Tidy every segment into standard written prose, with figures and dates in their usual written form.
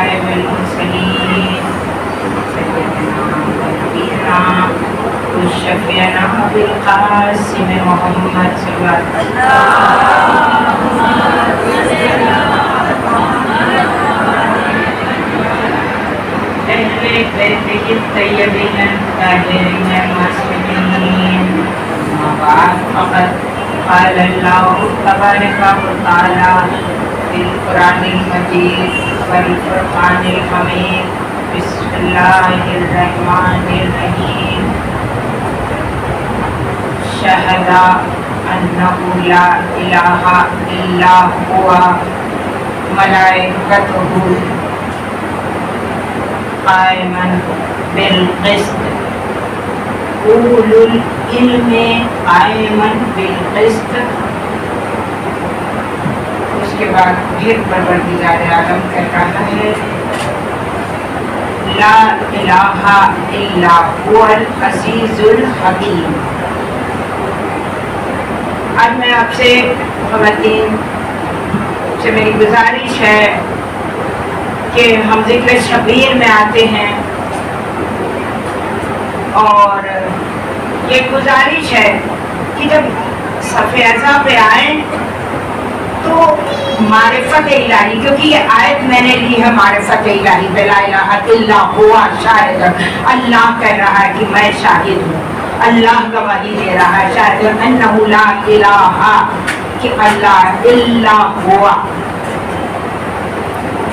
الأنبياء والمرسلين سيدنا ونبينا وشفيعنا بالقاسم محمد صلى الله أهل بيته الطيبين الطاهرين المعصومين. أما بعد فقد قال الله تبارك وتعالى في القرآن المجيد والفرقان الحميد. بسم الله الرحمن الرحيم. شهد أنه لا إله إلا هو ملائكته قائما بالقسط أولو العلم قائما بالقسط. उसके बाद फिर परवरदिगार आलम कह रहा है ला इलाहा इल्ला हुवल अज़ीज़ुल हकीम. आज मैं आपसे ख़वातीन से मेरी गुजारिश है कि हम ज़िक्र शबीर में आते हैं और ये गुजारिश है कि जब सफ़े अज़ा पे आए तो मारिफत इलाही, क्योंकि ये आयत मैंने ली है मारिफत इलाही पे, ला इलाहा इल्ला हुवा शाहिद. अल्लाह कह रहा है कि मैं शाहिद हूँ, अल्लाह गवाही दे रहा है शाहिद अन्नहु ला इलाहा, कि अल्लाह इल्ला हुवा.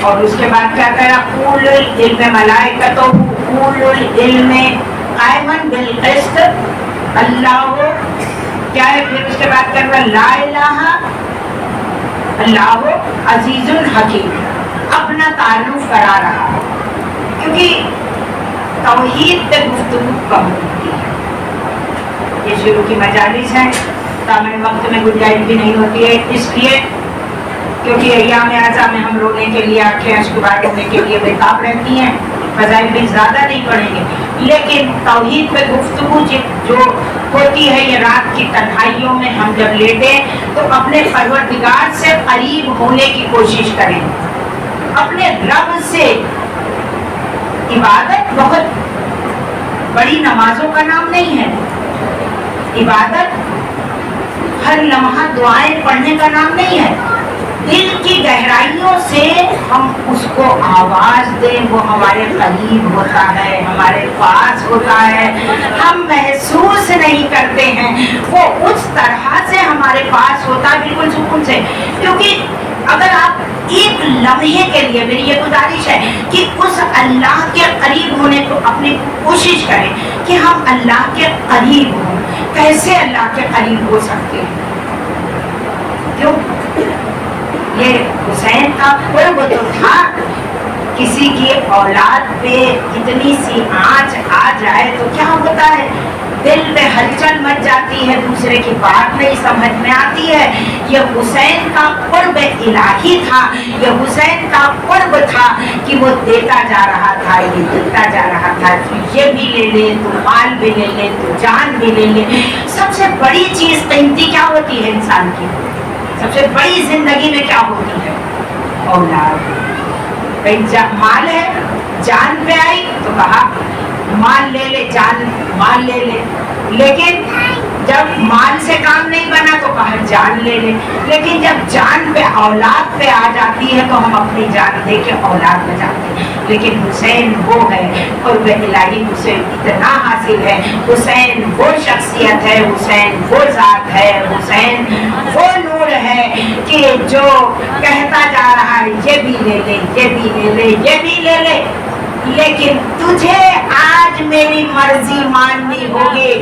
और उसके बाद क्या कह रहा उलुल इल्म मलाइकतुहु उलुल इल्म कायमन बिल क़िस्त. अल्लाह क्या है, फिर उसके बाद कह रहा ला इलाहा अल्लाह अजीजुल हकीम. अपना तारुफ करा रहा है क्योंकि तौहीद पे गुफ्तगू कम होती है. ये शुरू की मजालिस है, तामन वक्त में गुंजाइश भी नहीं होती है, इसलिए क्योंकि अय्याम आज़ा में हम रोने के लिए आंखें अश्कबार होने के लिए बेताब रहती हैं, फज़ाइल भी ज़्यादा नहीं पढ़ेंगे. लेकिन तौहीद पे गुफ्तगू जो होती है ये रात की तन्हाइयों में हम जब लेटे तो अपने परवरदिगार से करीब होने की कोशिश करें. अपने रब से इबादत बहुत बड़ी नमाजों का नाम नहीं है. इबादत हर लम्हा दुआएं पढ़ने का नाम नहीं है. दिल की गहराइयों से हम उसको आवाज दें, वो हमारे करीब होता है, हमारे पास होता है. हम महसूस नहीं करते हैं, वो उस तरह से हमारे पास होता है बिल्कुल सुकून से. क्योंकि अगर आप एक लम्हे के लिए, मेरी ये गुजारिश है कि उस अल्लाह के करीब होने को अपनी कोशिश करें कि हम अल्लाह के करीब हों. कैसे अल्लाह के करीब हो सकते हैं? क्यों? ये हुसैन का कुर्ब तो था. किसी की औलाद पे इतनी सी आंच आ जाए तो क्या होता है, दिल में हलचल मच जाती है, दूसरे की बात नहीं समझ में आती है. ये हुसैन का कुर्ब इलाही था, ये हुसैन का कुर्ब था कि वो देता जा रहा था, ये देता जा रहा था. तो ये भी ले ले, तो माल भी ले ले, तो जान भी ले ले. सबसे बड़ी चीज कीमती क्या होती है इंसान की? सबसे बड़ी जिंदगी में क्या होती है? औलाद. माल है, जान पे आई तो कहा माल ले ले, जान माल ले ले. लेकिन जब माल से काम नहीं बना तो कहा जान ले ले. लेकिन जब जान पे औलाद पे आ जाती है तो हम अपनी जान दे के औलाद बचाते हैं. लेकिन हुसैन वो है और वह इलाही हुसैन इतना हासिल है. हुसैन वो शख्सियत है, हुसैन वो ज़ात है, हुसैन वो नूर है कि जो कहता जा रहा है ये भी ले ले, ये भी ले ले, ये भी ले ले. लेकिन तुझे आज मेरी मर्जी माननी होगी.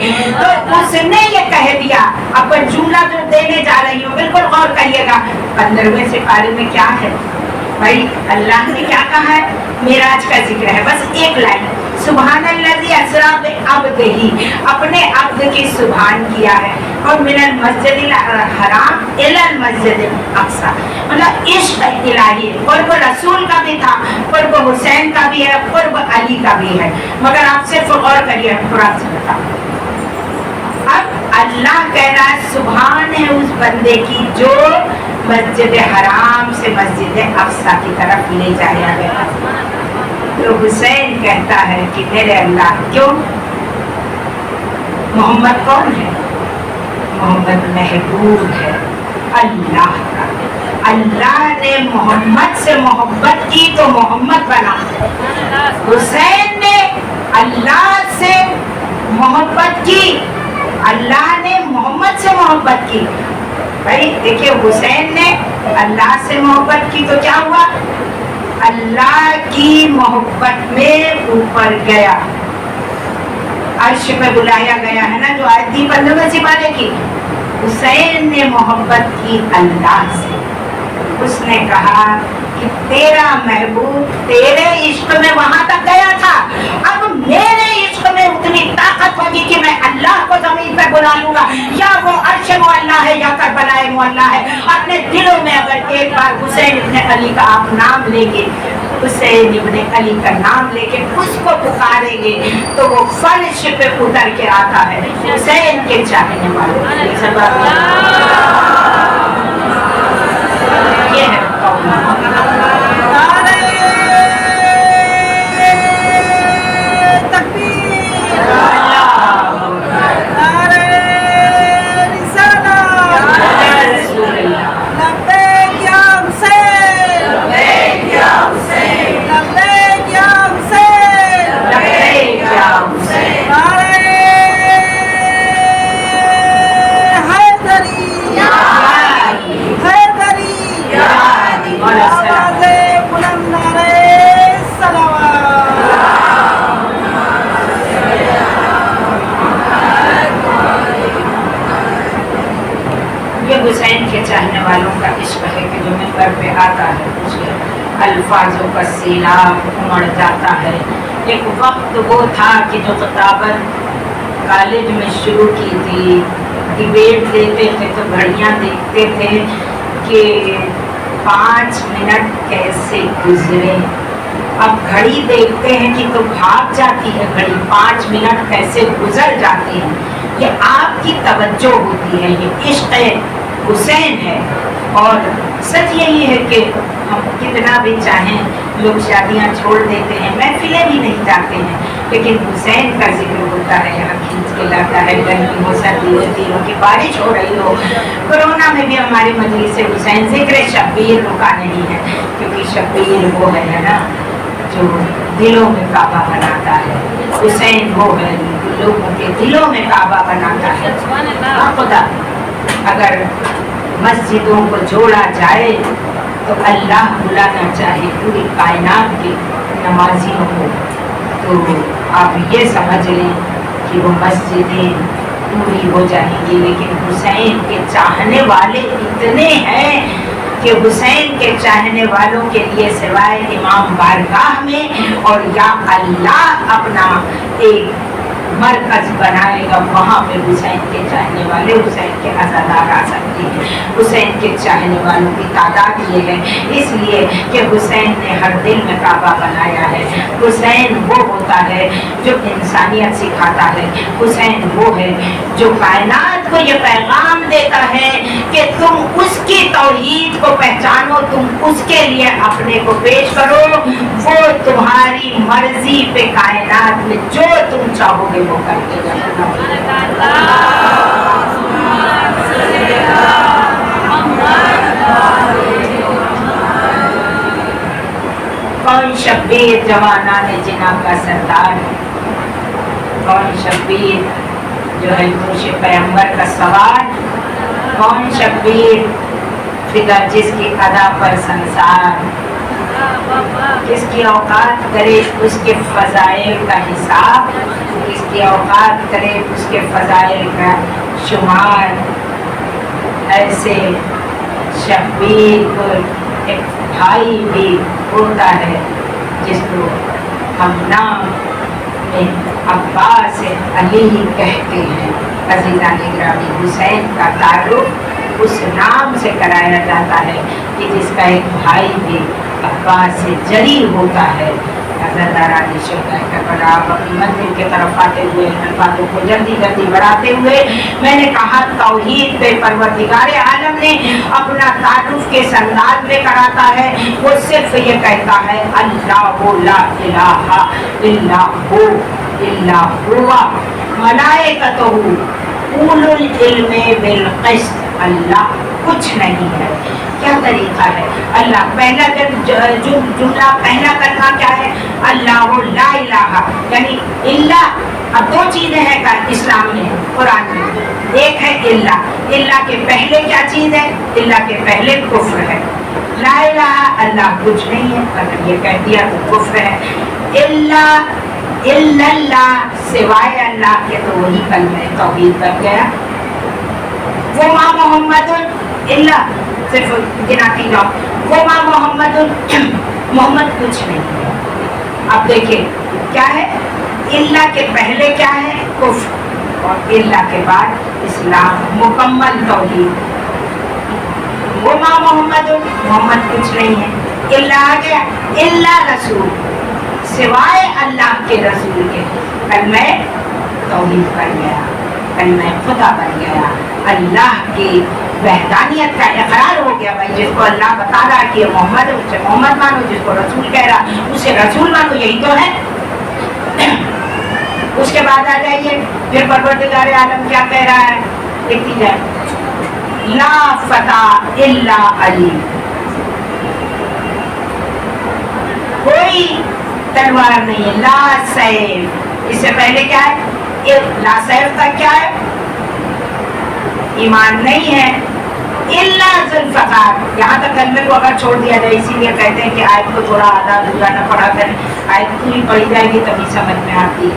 तो उसने ये कह दिया. अपन जुमला जो देने जा रही हूँ बिल्कुल गौर करिएगा. 15वें सिपारे में क्या है भाई? अल्लाह ने क्या कहा है? मेराज का जिक्र है, बस एक लाइन. सुभानल्लज़ी अस्रा बिअब्दिही, अपने अब्द की सुभान किया है. और मिनल मस्जिदिल हराम इलल मस्जिदिल अक्सा, मतलब इश्क इलाही. कुर्ब रसूल का भी था, कुर्ब हुसैन का भी है, कुर्ब अली का भी है. मगर आप सिर्फ गौर करिए, कुरान से बताओ. अब अल्लाह कह रहा है सुभान है उस बंदे की जो मस्जिद हराम से मस्जिद अक्सा की तरफ ले जाया गया. हुसैन कहता है कि मेरे अल्लाह, क्यों? मोहम्मद कौन है? मोहम्मद महबूब है अल्लाह का। अल्लाह ने मोहम्मद से मोहब्बत की तो मोहम्मद बना। हुसैन ने अल्लाह से मोहब्बत की, अल्लाह ने मोहम्मद से मोहब्बत की। भाई देखिए, हुसैन ने अल्लाह से मोहब्बत की तो क्या हुआ? अल्लाह की मोहब्बत में ऊपर गया, अर्श पे बुलाया गया है ना, जो आयत थी 15वें सिपारे की। हुसैन ने मोहब्बत की अल्लाह से। उसने कहा कि तेरा महबूब तेरे इश्क में वहां तक गया था, अब मेरे इश्क में उतनी ताकत होगी कि मैं अल्लाह को जमीन पे बुला लूंगा। या वो अर्श मुअल्ला है या करबलाए मुअल्ला है। अपने दिलों में अगर एक बार हुसैन इब्ने अली का आप नाम लेंगे, हुसैन इब्ने अली का नाम लेके उसको पुकारेंगे तो वो फर्श पे उतर के आता है हुसैन के चाहने वालों। ये है हुसैन के चाहने वालों का इश्क है कि जो मिंबर पे आता है उसके अल्फाजों का सीना उमड़ जाता है। एक वक्त वो था कि जो किताबत कॉलेज में शुरू की थी, डिबेट देते थे तो घड़ियाँ देखते थे कि 5 मिनट कैसे गुजरे। अब घड़ी देखते हैं कि तो भाग जाती है घड़ी, 5 मिनट कैसे गुजर जाती है। ये आपकी तवज्जो होती है, ये इश्क हुसैन है। और सच यही है कि हम कितना भी चाहें लोग शादियां छोड़ देते हैं, महफिलें भी नहीं जाते हैं, लेकिन हुसैन का जिक्र होता है, यहाँ खींच के लाता है। गर्मी हो, सर्दी हो, दिनों की बारिश हो रही हो, कोरोना में भी हमारे मजलिस से हुसैन जिक्र शब्बीर रुका नहीं है, क्योंकि शब्बीर वो है ना जो दिलों में काबा बनाता है। हुसैन वो है लोगों के दिलों में काबा बनाता है। खुदा अगर मस्जिदों को जोड़ा जाए तो अल्लाह बुलाना चाहे पूरी कायनात के नमाजियों को, तो आप ये समझ लें कि वो मस्जिदें पूरी हो जाएंगी। लेकिन हुसैन के चाहने वाले इतने हैं कि हुसैन के चाहने वालों के लिए सिवाय इमाम बारगाह में और या अल्लाह अपना एक मरकज बनाएगा, वहाँ पे हुसैन के चाहने वाले, हुसैन के अज़ादार आ सकते हैं। हुसैन के चाहने वालों की तादाद ये है इसलिए कि हुसैन ने हर दिल में काबा बनाया है। हुसैन वो होता है जो इंसानियत सिखाता है। हुसैन वो है जो कायनात को ये पैगाम देता है कि तुम उसकी तौहीद को पहचानो, तुम उसके लिए अपने को पेश करो, वो तुम्हारी मर्जी पे कायनात में जो तुम चाहोगे वो करके जाना। कौन शब्बीर जवाना ने जिना का सरदार, कौन शब्बीर जो है दोषे पैगंबर का सवार, कौन शब्बीर फिदा जिसकी अदा पर संसार, किसकी औकात करे उसके फजाइल का हिसाब, किसकी औकात करे उसके फजाइल का शुमार। ऐसे शब्बीर को एक भाई भी होता है जिसको हम नाम में अब्बास अली कहते हैं। अज़ीज़ान गिरामी, हुसैन का ताल्लुक उस नाम से कराया जाता है कि जिसका एक भाई भी अब्बास से जरी होता है। हज़रत दारानी शेख आप अपनी मंजिल की तरफ आते हुए इन बातों को जल्दी जल्दी बढ़ाते हुए मैंने कहा तौहीद पे परवरदिगार आलम ने अपना तारुफ के अंदाज में कराता है। वो सिर्फ ये कहता है अल्लाहु ला इलाहा इल्ला हु इल्ला हुवा मलाइकतुहु उलुल इल्मे बिल क़िस्त। अल्लाह कुछ नहीं है। क्या तरीका है? अल्लाह पहला जुमला पहला कलमा क्या है? अल्लाह ला इलाहा, यानी इल्ला। अब दो चीजें हैं इस्लाम में, कुरान में। एक है इल्ला, इल्ला के पहले क्या चीज है? इल्ला के पहले कुफ्र है। ला इलाहा अल्लाह कुछ नहीं है, अगर ये कह दिया तो कुफ्र है। इल्ला इल्लल्लाह सिवाय अल्लाह के, तो वही कलमे तौहीद बन गया। वो माँ मोहम्मदुन इल्ला, सिर्फ गिनाती जाओ, वो माँ मोहम्मदुन, मोहम्मद कुछ नहीं है। अब देखिए क्या है, इल्ला के पहले क्या है? कुफ्र, और इल्ला के बाद इस्लाम, मुकम्मल तौहीद। वो माँ मोहम्मदुन, मोहम्मद कुछ नहीं है। इल्ला आ गया, इल्ला रसूल, सिवाय अल्लाह के रसूल के, कलमे तौहीद बन गया, कलमे खुदा बन गया। अल्लाह की वहदानियत का इकरार हो गया। भाई जिसको अल्लाह बता रहा है कि मोहम्मद, उसे मोहम्मद मानो, जिसको रसूल कह रहा उसे रसूल मानो, यही तो है। उसके बाद आ जाइए फिर परवरदिगार आलम क्या कह रहा है, देखती जाए। ला फता इल्ला अली, कोई तलवार नहीं है। ला सैफ, इससे पहले क्या है? ला सैफ का क्या है? ईमान नहीं है। इल्ला जुल्फ़कार, यहाँ तक कलमे को अगर छोड़ दिया जाए, इसीलिए कहते हैं कि आयत को थोड़ा आधा अधूरा न पढ़ा करें, आयत पूरी पढ़ी जाएगी तभी समझ में आती है।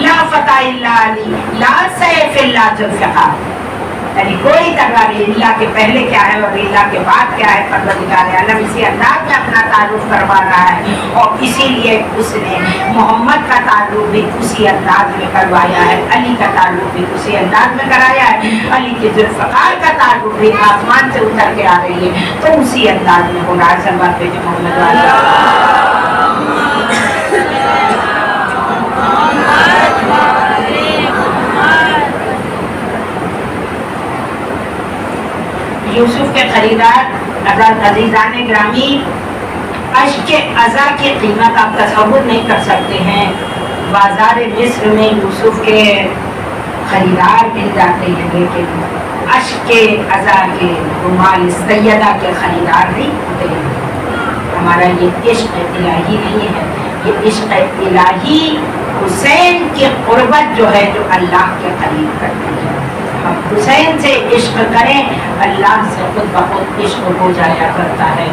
ला फता इल्ला अली, ला सैफ इल्ला जुल्फ़कार, यानी कोई तलवार, इल्ला के पहले क्या है और इल्ला के बाद क्या है, परवरदिगार आलम इसी अंदाज में अपना तारुफ करवा रहा है। और इसीलिए उसने मोहम्मद का तारुफ भी उसी अंदाज में करवाया है, अली का तारुफ भी उसी अंदाज में कराया है। अली के जुल्फ़कार का तारुफ भी आसमान से उतर के आ रही है तो उसी अंदाज में हो रहा है। सलवात पे मोहम्मद यूसुफ के खरीदार अजीज़ान ग्रामी, अश्क अज़ा की कीमत आप तसव्वुर नहीं कर सकते हैं। बाज़ार मिस्र में यूसुफ के खरीदार मिल जाते हैं, लेकिन अश्क अज़ा के रुमाल सैयदा के खरीदार नहीं होते हैं। हमारा ये इश्क इलाही नहीं है, ये इश्क इलाही हुसैन की क़ुर्बत जो है, जो अल्लाह के करीब करती है। हम हुसैन से इश्क करें, अल्लाह से खुद ब खुद इश्क हो जाया करता है।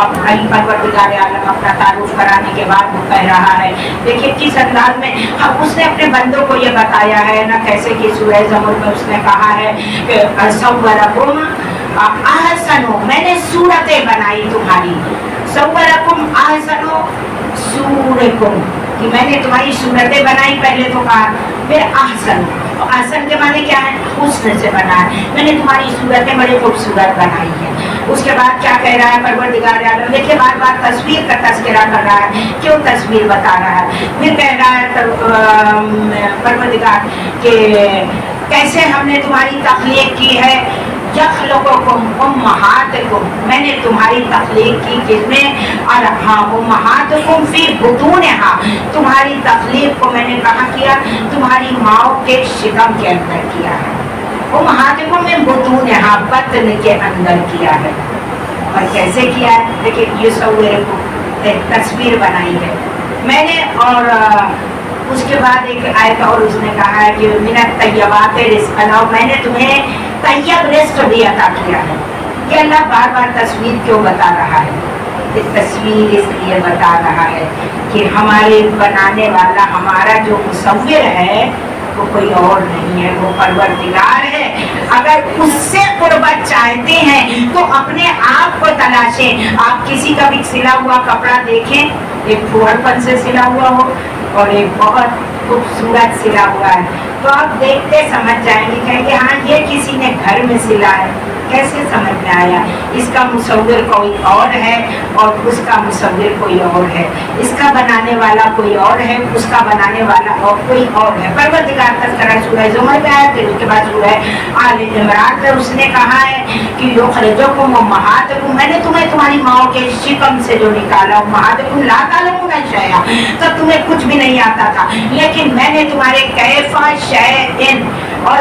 अब परवरदिगार आलम अपना तारुफ कराने के बाद वो कह रहा है, देखिए किस अंदाज में हम उसने अपने बंदों को ये बताया है ना, कैसे कि सूरह ज़मर में उसने कहा है कि सव्वरकुम अहसनो, मैंने सूरतें बनाई तुम्हारी। सव्वरकुम अहसनो सूरकुम, कि मैंने तुम्हारी सूरतें बनाई, पहले तो कहा, फिर अहसन, अहसन के माने क्या है? हुस्न से बना है, मैंने तुम्हारी सूरतें बड़ी खूबसूरत बनाई है। उसके बाद क्या कह रहा है परवरदिगार आलम, देखिए बार बार तस्वीर का तज़किरा कर रहा है, क्यों तस्वीर बता रहा है। फिर कह रहा है परवरदिगार के कैसे हमने तुम्हारी तख्लीक की है। यख्लुकुकुम उम्महातुकुम, मैंने तुम्हारी तख्लीक की किसमें? अरहा उम्महातुकुम फी बुतूनिहा, तुम्हारी तख्लीक को मैंने कहाँ किया? तुम्हारी माओ के शिकम के अंदर किया है। उम्महातुकुम में बुतूनिहा, बत्न के अंदर किया है। और कैसे किया है? देखिए ये सब एक तस्वीर बनाई है मैंने। और उसके बाद एक आयत और उसने कहा है कि मिनत तय्यबात रिज़्क़, मैंने तुम्हें तैयब रिज़्क़ भी अता किया है। ये अल्लाह बार बार तस्वीर क्यों बता रहा है? ये तस्वीर इसलिए बता रहा है कि हमारे बनाने वाला, हमारा जो मुसव्विर है वो कोई और नहीं है, वो परवरदिगार है। अगर उससे कुर्बत चाहते हैं तो अपने आप को तलाशें। आप किसी का भी सिला हुआ कपड़ा देखें, एक फुहड़पन से सिला हुआ हो और एक बहुत खूबसूरत सिला हुआ है, तो आप देखते समझ जाएंगे, कहेंगे हाँ ये किसी ने घर में सिला है। कैसे समझ में आया? इसका मुसव्विर कोई और है और उसका मुसव्विर कोई और है, इसका बनाने वाला कोई और है, उसका बनाने वाला और कोई और है। परवरदिगार तज़किरा सूरह ज़ुमर में आया, फिर उसके बाद सूरह आल इमरान में उसने कहा है कि युख़रिजुकुम उम्महातकुम, मैंने तुम्हें तुम्हारी माँ के शिकम से जो निकाला, उम्महातकुम ला तालमूना शैआ, तब तुम्हें कुछ भी नहीं आता था, लेकिन मैंने तुम्हारे कैफा शैइन और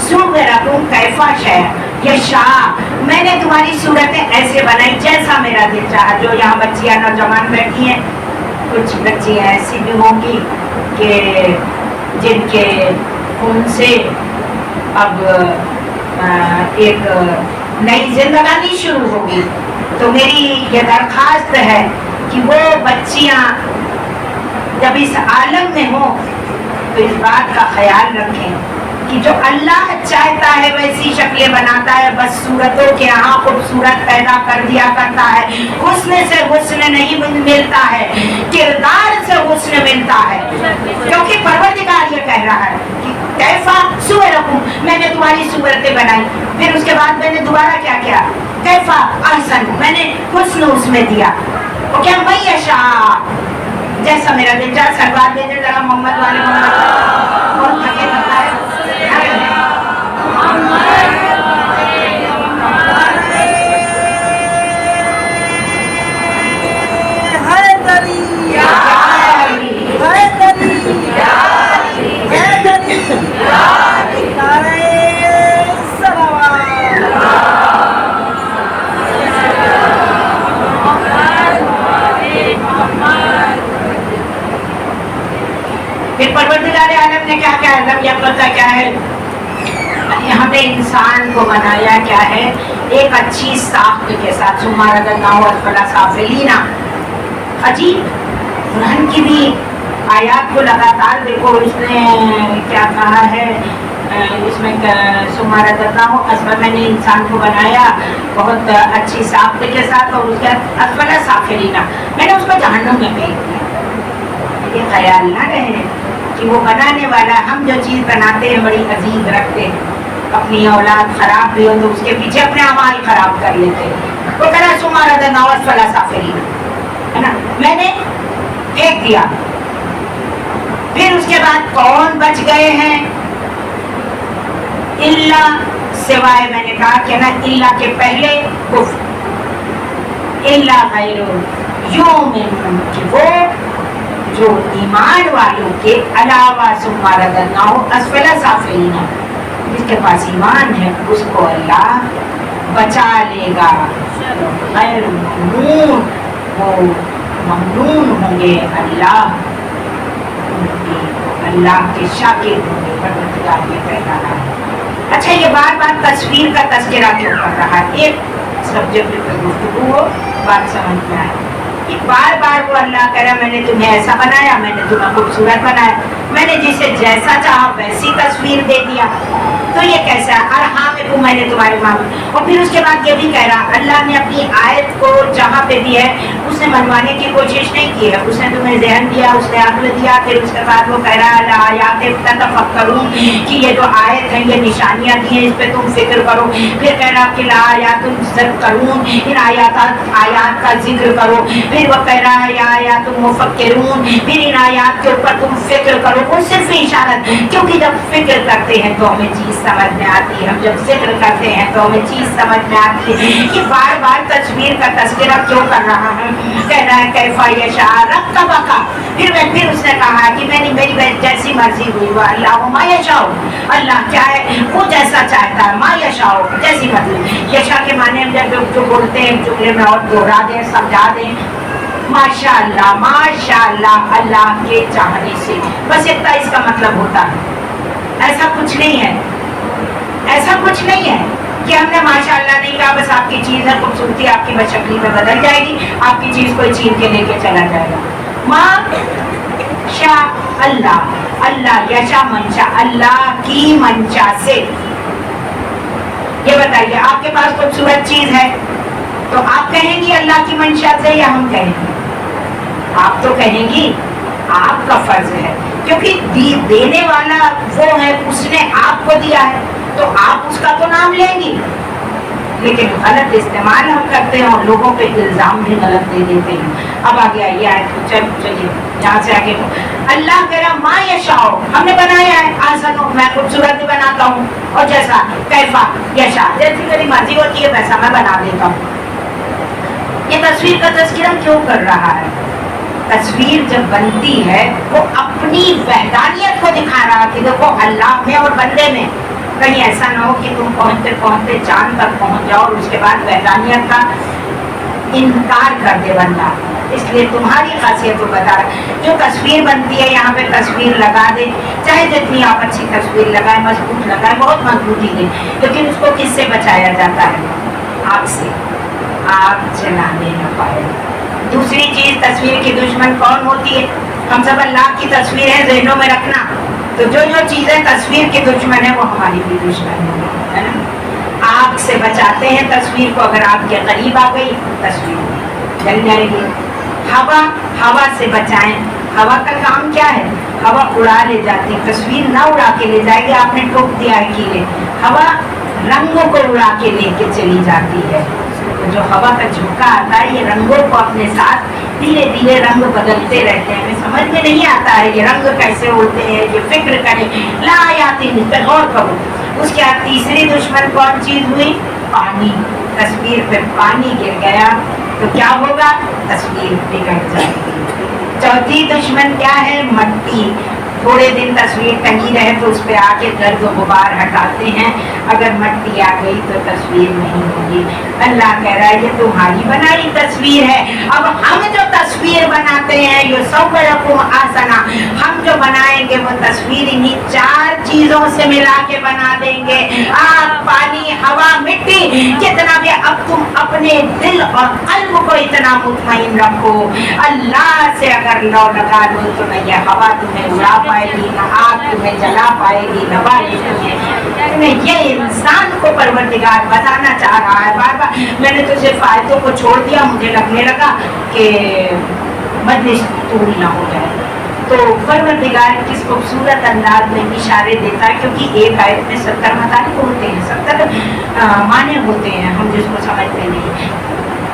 सुव्वरकुम कैफा शैअ यशा, मैंने तुम्हारी सूरतें ऐसे बनाई जैसा मेरा दिल चाहा। जो यहाँ बच्चियाँ नौजवान बैठी हैं, कुछ बच्चियाँ ऐसी भी होंगी कि जिनके खून से अब एक नई जिंदगानी शुरू होगी, तो मेरी ये दरख्वास्त है कि वो बच्चियाँ जब इस आलम में हो तो इस बात का ख्याल रखें कि जो अल्लाह चाहता है वैसी शक्लें बनाता है, बस सूरतों के यहाँ खूबसूरत पैदा कर दिया करता है। हुस्न से हुस्न नहीं मिलता है, किरदार से हुस्न मिलता है, क्योंकि परवरदिगार ये कह रहा है कि कैफा सुवरकुम, मैंने तुम्हारी सूरतें बनाई, फिर उसके बाद मैंने दोबारा क्या किया, कैफा अहसन, मैंने हुस्न उसमें दिया। वो क्या मैं यशा, जैसा मेरा दिल चाहे। सलवार देने लगा मोहम्मद वाले मोहम्मद, और थके लगता है फिर परवरदिगार आलम ने क्या क्या लम यक़ता क्या है, हमने इंसान को बनाया क्या है, एक अच्छी साख्त के साथ। अजीब कुरान की भी आयात को लगातार देखो, इसने क्या कहा है इसमें, मैंने इंसान को बनाया बहुत अच्छी साख्त के साथ और उसके असफला साफिलीना, मैंने उसको जहन्नुम में फेंक दिया। ये ख्याल ना रहे कि वो बनाने वाला, हम जो चीज़ बनाते हैं बड़ी अजीज रखते हैं, अपनी औलाद खराब भी हो तो उसके पीछे अपने अमाल खराब कर लेते हैं। वो कह रहा साफिलीना, है ना, मैंने फेंक दिया। फिर उसके बाद कौन बच गए हैं, इल्ला, सिवाय मैंने कहा कि ना इल्ला के पहले कुफ्र, इल्ला गैरो युमिन, कि वो जो ईमान वालों के अलावा असफला साफिलीना, जिसके पास ईमान है उसको अल्लाह बचा लेगा। गैर ममनून, वो ममनून होंगे, अल्लाह के शाकिर होंगे। परवरदिगार ये कह रहा है। अच्छा, ये बार बार तस्वीर का तज़किरा क्यों कर रहा है? एक सब्जेक्ट पे गुफ्तगू हो, बात समझ में आए। बार बार वो अल्लाह कह रहा मैंने तुम्हें ऐसा बनाया, मैंने तुम्हें खूबसूरत बनाया, मैंने जिसे जैसा चाहा वैसी तस्वीर दे दिया, तो ये कैसा है? और हाँ मैंने तुम्हारे माँ। और फिर उसके बाद ये भी कह रहा, अल्लाह ने अपनी आयत को जहाँ पे भी है उसने मनवाने की कोशिश नहीं की है, उसने तुम्हें ज़हन दिया, उसने अक्ल दिया। फिर उसके बाद वो कह रहा आयात तफक्करून, कि ये जो आयत है ये निशानियाँ दी हैं, इस पर तुम फिक्र करो। फिर कह रहा कि ला आयात करून, इन आयात का जिक्र करो। फिर वो कह रहा है या आयात मुफक्किरून, फिर इन आयात के ऊपर तुम फिक्र करो। वो सिर्फ इशारत, क्योंकि जब फिक्र करते हैं तो हमें चीज़ समझ में आती है, हम जब जिक्र करते हैं तो हमें चीज़ समझ में आती है कि बार बार तस्वीर का तज़किरा क्यों कर रहा है। कह रहा है कैफा यशा रक्कबका, फिर उसने कहा कि मेरी जैसी मर्जी हुई वो अल्लाह मा यशाओ, अल्लाह क्या है वो जैसा चाहता है, मा यशाओ जैसी मर्जी। यशा के माने हम जब जो बोलते हैं जुमले में और दोहरा दें, समझा दें, माशाअल्लाह माशाअल्लाह, अल्लाह के चाहने से, बस इतना इसका मतलब होता है। ऐसा कुछ नहीं है, ऐसा कुछ नहीं है कि हमने माशाअल्लाह नहीं कहा, बस आपकी चीज़ है, खूबसूरती आपकी बशक्ली में बदल जाएगी, आपकी चीज़ कोई छीन के लेके चला जाएगा। माशा अल्लाह, अल्लाह यशा मंशा, अल्लाह की मंशा से। ये बताइए, आपके पास खूबसूरत चीज़ है तो आप कहेंगी अल्लाह की मंशा से या हम कहेंगे? आप तो कहेंगी, آپ کا فرض ہے، کیونکہ دینے والا وہ ہے، اس نے آپ کو دیا ہے تو آپ اس کا تو نام لیں گی، لیکن غلط استعمال ہم کرتے ہیں اور لوگوں پہ الزام بھی غلط دے دیتے ہیں۔ اب آگے آئیے آیت، چلیے یہاں سے آگے اللہ کہہ رہا ما یشاء، ہم نے بنایا ہے آسنوں، میں خوبصورت بھی بناتا ہوں، اور جیسا کیفا یشاء، جیسی میری مرضی ہوتی ہے ویسا میں بنا دیتا ہوں۔ یہ تصویر کا تذکرہ کیوں کر رہا ہے؟ تصویر جب بنتی ہے وہ اپنی وحدانیت کو دکھا رہا کہ دیکھو اللہ میں اور بندے میں، کہیں ایسا نہ ہو کہ تم پہنچتے پہنچتے چاند تک پہنچ جاؤ اور اس کے بعد وحدانیت کا انکار کر دے بندہ، اس لیے تمہاری خاصیت کو بتا رہا۔ جو تصویر بنتی ہے یہاں پہ تصویر لگا دے، چاہے جتنی آپ اچھی تصویر لگائیں، مضبوط لگائیں، بہت مضبوطی دے، لیکن اس کو کس سے بچایا جاتا ہے؟ آگ سے، آگ جلانے نہ پائے۔ دوسری چیز، تصویر کی دشمن کون ہوتی ہے؟ ہم سب اللہ کی تصویریں ذہنوں میں رکھنا، تو جو چیزیں تصویر کی دشمن ہے وہ ہماری بھی دشمن ہے نا۔ آگ سے بچاتے ہیں تصویر کو، اگر آپ کے قریب آ گئی تصویر جل جائے گی۔ ہوا سے بچائیں، ہوا کا کام کیا ہے؟ ہوا اڑا لے جاتی، تصویر نہ اڑا کے لے جائے گی، آپ نے ٹوک دیا ہے کیلے، ہوا رنگوں کو اڑا کے لے کے چلی جاتی ہے۔ جو ہوا کا جھونکا آتا ہے یہ رنگوں کو اپنے ساتھ دھیرے دھیرے رنگ بدلتے رہتے ہیں، ہمیں سمجھ میں نہیں آتا ہے یہ رنگ کیسے اڑتے ہیں، یہ فکر کریں، لا آیات پہ غور کرو۔ اس کے بعد تیسری دشمن کون چیز ہوئی؟ پانی۔ تصویر پہ پانی گر گیا تو کیا ہوگا؟ تصویر بگڑ جائے گی۔ چوتھی دشمن کیا ہے؟ مٹی۔ تھوڑے دن تصویر ٹنگی رہے تو اس پہ آ کے گرد و غبار ہٹاتے ہیں، اگر مٹی آ گئی تو تصویر نہیں ہوگی۔ اللہ کہہ رہا ہے یہ تمہاری بنائی تصویر ہے، اب ہم جو تصویر بناتے ہیں یہ سوف یکون احسنا، ہم جو بنائیں گے وہ تصویر انہی چار چیزوں سے ملا کے بنا دیں گے، آگ، پانی، ہوا، مٹی، کتنا بھی۔ اب تم اپنے دل اور قلب کو اتنا مطمئن رکھو، اللہ سے اگر لو لگا لو تو نہ یہ ہوا تمہیں اڑا پائے گی، نہ آگ تمہیں جلا پائے گی، نہ بارش تمہیں۔ یہ انسان کو پروردگار بتانا چاہ رہا ہے بار بار۔ میں نے تو صرف آیتوں کو چھوڑ دیا، مجھے لگنے لگا کہ مجلس طول نہ ہو جائے، تو پروردگار کس خوبصورت انداز میں اشارے دیتا ہے، کیونکہ ایک آیت میں 70 مطالب ہوتے ہیں، 70 معنی ہوتے ہیں، ہم جس کو سمجھتے نہیں۔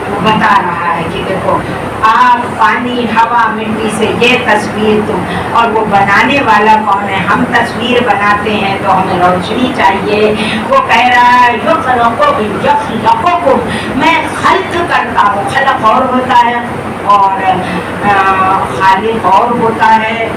وہ بتا رہا ہے کہ دیکھو آگ، پانی، ہوا، مٹی سے یہ تصویر تم، اور وہ بنانے والا کون ہے؟ ہم تصویر بناتے ہیں تو ہمیں روشنی چاہیے۔ وہ کہہ رہا ہے یخلقکم، میں خلق کرتا ہوں، خلق اور ہوتا ہے اور خالق اور ہوتا ہے،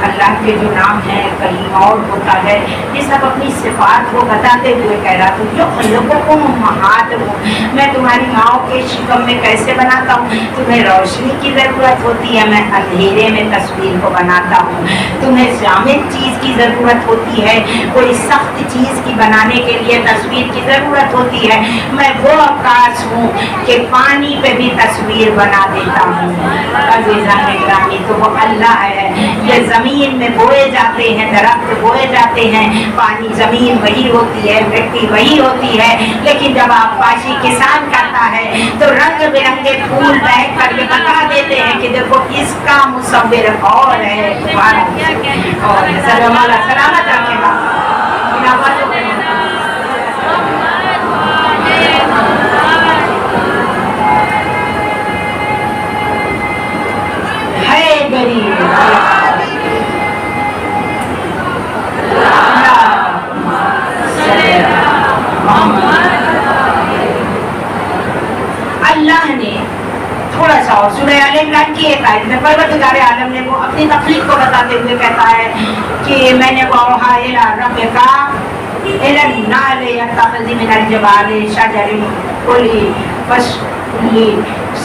اللہ کے جو نام ہے کہیں اور ہوتا ہے، یہ سب اپنی صفات کو بتاتے ہوئے کہہ رہا تھا جو خلقکم امہاتکم، میں تمہاری ماؤں کے شکم میں کیسے بناتا ہوں؟ تمہیں روشنی کی ضرورت ہوتی ہے، میں اندھیرے میں تصویر کو بناتا ہوں۔ تمہیں جامد چیز کی ضرورت ہوتی ہے، کوئی سخت چیز کی بنانے کے لیے تصویر کی ضرورت ہوتی ہے، میں وہ عکاس ہوں کہ پانی پہ بھی تصویر بنا دیتا ہوں۔ عزیزان گرامی، تو وہ اللہ ہے۔ یہ زمین میں بوئے جاتے ہیں، درخت بوئے جاتے ہیں، پانی، زمین وہی ہوتی ہے، مٹی وہی ہوتی ہے، لیکن جب آپ پاشی کسان کرتا ہے تو رنگ برنگے پھول بیٹھ کر کے بتا دیتے ہیں کہ دیکھو اس کا مصور اور ہے، اور سلامت رکھے گا۔ ہے غریب اللہ نے تھوڑا سا اور سورہ آل عمران کی ایک آیت میں پروردگار عالم نے وہ اپنی تخلیق کو بتاتے ہوئے کہتا ہے کہ میں نے وَأَوْحَىٰ إِلَىٰ رَبِّكَ إِلَى النَّحْلِ اتَّخِذِي مِنَ الْجِبَالِ شَجَرٍ كُلِي وَاشْرَبِي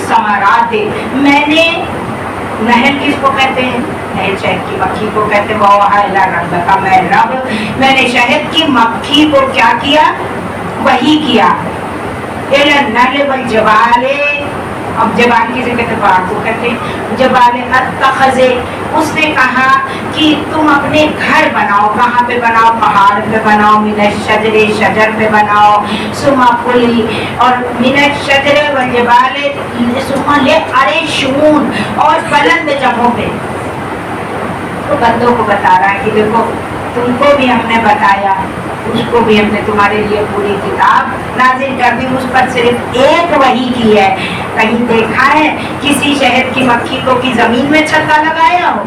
ثَمَرَاتِهَا، میں نے، نہل کس کو کہتے ہیں؟ نہل شہد کی مکھی کو کہتے ہیں۔ وَأَوْحَىٰ إِلَىٰ رَبِّكَ، میں رب، میں نے شہد کی مکھی کو کیا کیا؟ وہی کیا۔ إِلَى النَّحْلِ وَالْجِبَالِ، اب جبال کی جگہ پہاڑ کو کہتے ہیں جبال اتخذے، اس نے کہا کہ تم اپنے گھر بناؤ، کہاں پہ بناؤ؟ پہاڑ پہ بناؤ، من الشجر، شجر پہ بناؤ، ثم کلی، اور من الشجر والجبال ثم لعرشون، اور بلند جگہوں پہ. تو بندوں کو بتا رہا ہے کہ دیکھو تم کو بھی ہم نے بتایا، اس کو بھی ہم نے تمہارے لیے پوری کتاب نازل کر دی، اس پر صرف ایک وحی کی ہے. کہیں دیکھا ہے کسی شہد کی مکھی کو کہ زمین میں چھتا لگایا ہو؟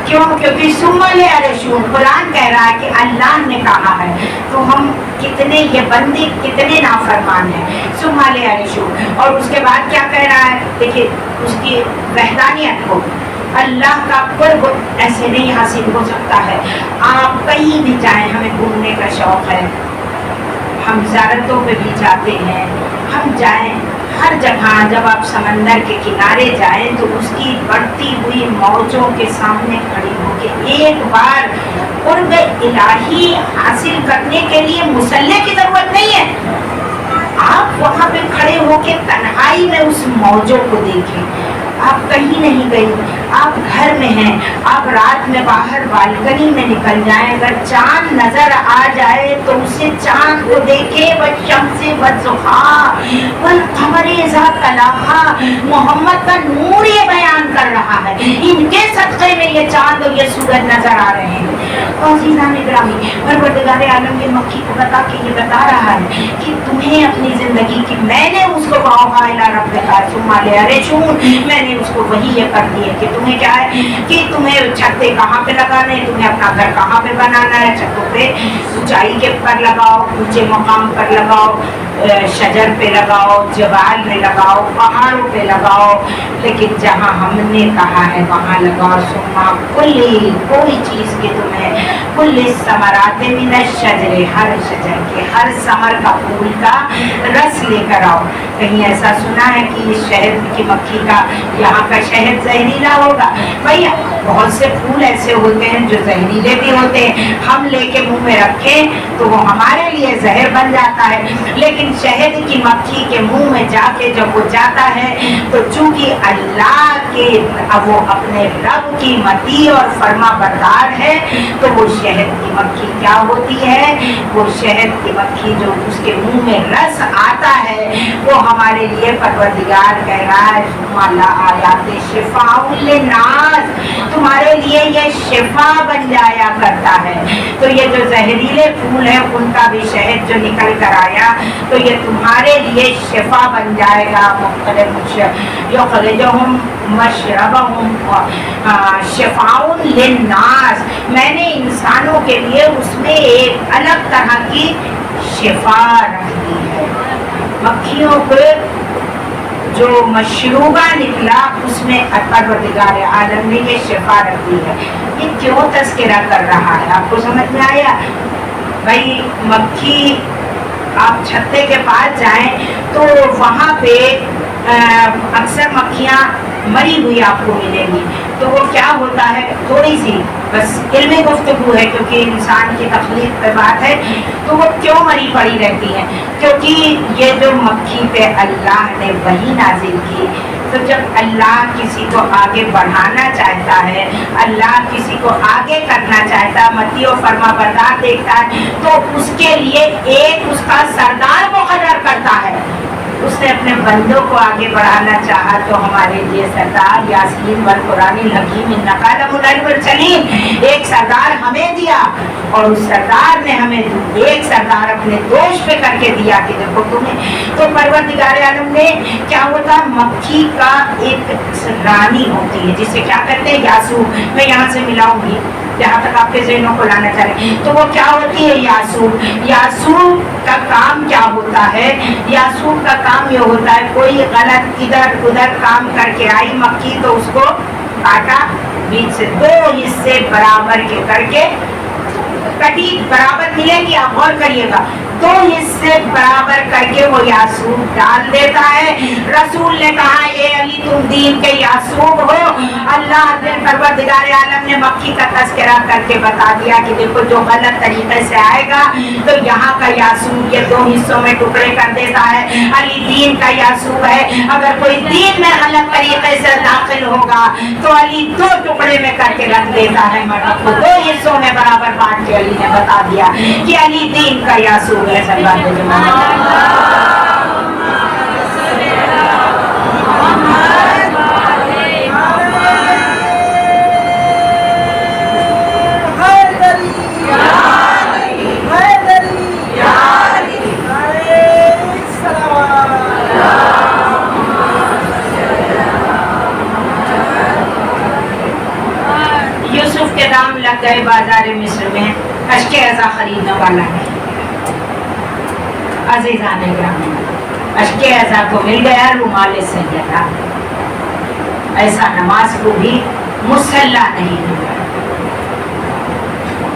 کیوں؟ کیونکہ سمل عرشون، قرآن کہہ رہا ہے کہ اللہ نے کہا ہے. تو ہم کتنے یہ بندے کتنے نافرمان ہیں. سمل عرشون، اور اس کے بعد کیا کہہ رہا ہے؟ دیکھیے اس کی وحدانیت کو، اللہ کا قرب ایسے نہیں حاصل ہو سکتا ہے. آپ کہیں بھی جائیں، ہمیں گھومنے کا شوق ہے، ہم زیارتوں پہ بھی جاتے ہیں، ہم جائیں ہر جگہ. جب آپ سمندر کے کنارے جائیں تو اس کی بڑھتی ہوئی موجوں کے سامنے کھڑی ہو کے ایک بار قرب الہی حاصل کرنے کے لیے مسلح کی ضرورت نہیں ہے. آپ وہاں پہ کھڑے ہو کے تنہائی میں اس موجوں کو دیکھیں. آپ کہیں نہیں گئی، آپ گھر میں ہیں، آپ رات میں باہر بالکنی میں نکل جائیں، اگر چاند نظر آ جائے تو اسے چاند کو دیکھے. والشمس والضحیٰ والقمر اذا تلاہا، محمد کا نور یہ بیان کر رہا ہے، ان کے صدقے میں یہ چاند اور یہ سورج نظر آ رہے ہیں. عزیزان گرامی، پروردگار عالم کی مکھی کو بتا کے یہ بتا رہا ہے کہ تمہیں اپنی زندگی کی، میں نے اس کو کہا الی ربک ثم لعرشون، میں نے اس کو وہی یہ کر دی ہے کہ تمہیں کیا ہے کہ تمہیں چھتے کہاں پہ لگانے ہیں، تمہیں اپنا گھر کہاں پہ بنانا ہے. چھتوں پہ اونچائی کے پر لگاؤ، اونچے مقام پر لگاؤ، شجر پہ لگاؤ، جبال میں لگاؤ، پہاڑوں پہ لگاؤ، لیکن جہاں ہم نے کہا ہے وہاں لگاؤ. ثم کلی، کوئی چیز کے تمہیں کل ثمرات من الشجر، ہر شجر کے ہر ثمر کا پھول کا رس لے کر آؤ. کہیں ایسا سنا ہے کہ اس شہد کی مکھی کا، یہاں کا شہد زہریلا ہوگا؟ بھائی بہت سے پھول ایسے ہوتے ہیں جو زہریلے بھی ہوتے ہیں، ہم لے کے منہ میں رکھیں تو وہ ہمارے لیے زہر بن جاتا ہے. لیکن شہد کی مکھی کے منہ میں جا کے جب وہ جاتا ہے تو چونکہ اللہ کے وہ اپنے رب کی مطیع اور فرما بردار ہے، تو وہ شہد کی مکھی کیا ہوتی ہے؟ وہ شہد کی مکھی جو اس کے منہ میں رس آتا ہے وہ ہمارے لیے پروردگار کہہ رہا ہے آیات شفاء للناس، تمہارے لیے یہ شفا بن جایا کرتا ہے. تو یہ جو زہریلے پھول ہیں ان کا بھی شہد جو نکل کر آیا تو یہ تمہارے لیے شفا بن جائے گا. مختلف یخرجہم مشربہم شفاء للناس، میں نے انسانوں کے لیے اس میں ایک الگ طرح کی شفا رکھ دی ہے. مکھیوں کو جو مشروبہ نکلا اس میں پروردگار عالم نے یہ شفا رکھ دی ہے. یہ کیوں تذکرہ کر رہا ہے؟ آپ کو سمجھ میں آیا؟ بھائی مکھی، آپ چھتے کے پاس جائیں تو وہاں پہ اکثر مکھیاں مری ہوئی آپ کو ملیں گی. تو وہ کیا ہوتا ہے، تھوڑی سی بس علمی گفتگو ہے کیونکہ انسان کی تخلیق پہ بات ہے، تو وہ کیوں مری پڑی رہتی ہیں؟ کیونکہ یہ جو مکھی پہ اللہ نے وحی نازل کی، تو جب اللہ کسی کو آگے بڑھانا چاہتا ہے، اللہ کسی کو آگے کرنا چاہتا ہے، مطیع و فرما بردار دیکھتا ہے، تو اس کے لیے ایک اس کا سردار مقرر کرتا ہے. اس نے اپنے بندوں کو آگے بڑھانا چاہا تو ہمارے لیے سردار یاسین والقرآن الحکیم انک لمن المرسلین، ایک سردار ہمیں دیا، اور اس سردار نے ہمیں ایک سردار اپنے دوش پہ کر کے دیا کہ دیکھو تمہیں. تو پروردگار عالم نے کیا ہوتا، مکھی کا ایک رانی ہوتی ہے جسے کیا کہتے ہیں، یاسوب. میں یہاں سے ملاؤں گی جہاں تک آپ کے ذہنوں کو لانا چاہ رہے ہیں. تو وہ کیا ہوتی ہے، یاسوب. یاسوب کا کام کیا ہوتا ہے؟ یاسوب کا کام یہ ہوتا ہے کوئی غلط ادھر ادھر کام کر کے آئی مکھی تو اس کو کاٹا، بیچ سے دو حصے برابر کے کر کے کٹی، برابر ملے گی، آپ غور کریے گا، دو حصے برابر کر کے وہ یاسوب ڈال دیتا ہے. رسول نے کہا اے علی تم دین کے یاسوب ہو، اللہ نے परवरदिगार आलम ने मक्की का तस्करा करके बता दिया कि देखो जो गलत तरीके से आएगा तो यहाँ का यासूब ये दो हिस्सों में टुकड़े कर देता है। अली दीन का यासूब है, अगर कोई दीन में गलत तरीके से दाखिल होगा तो अली दो टुकड़े में करके रख देता है, मर्द को दो हिस्सों में बराबर बांट के अली ने बता दिया कि अली दीन का यासूब है। सल्लल्लाहु अलैहि वसल्लम लग गए बाजार मिस्र में, अश्के अज़ा खरीदने वाला है। अज़ीज़ान ग्रामी, अश्के अज़ा को मिल गया रुमाल सैयदा। ऐसा नमाज को भी मुसल्ला नहीं मिला।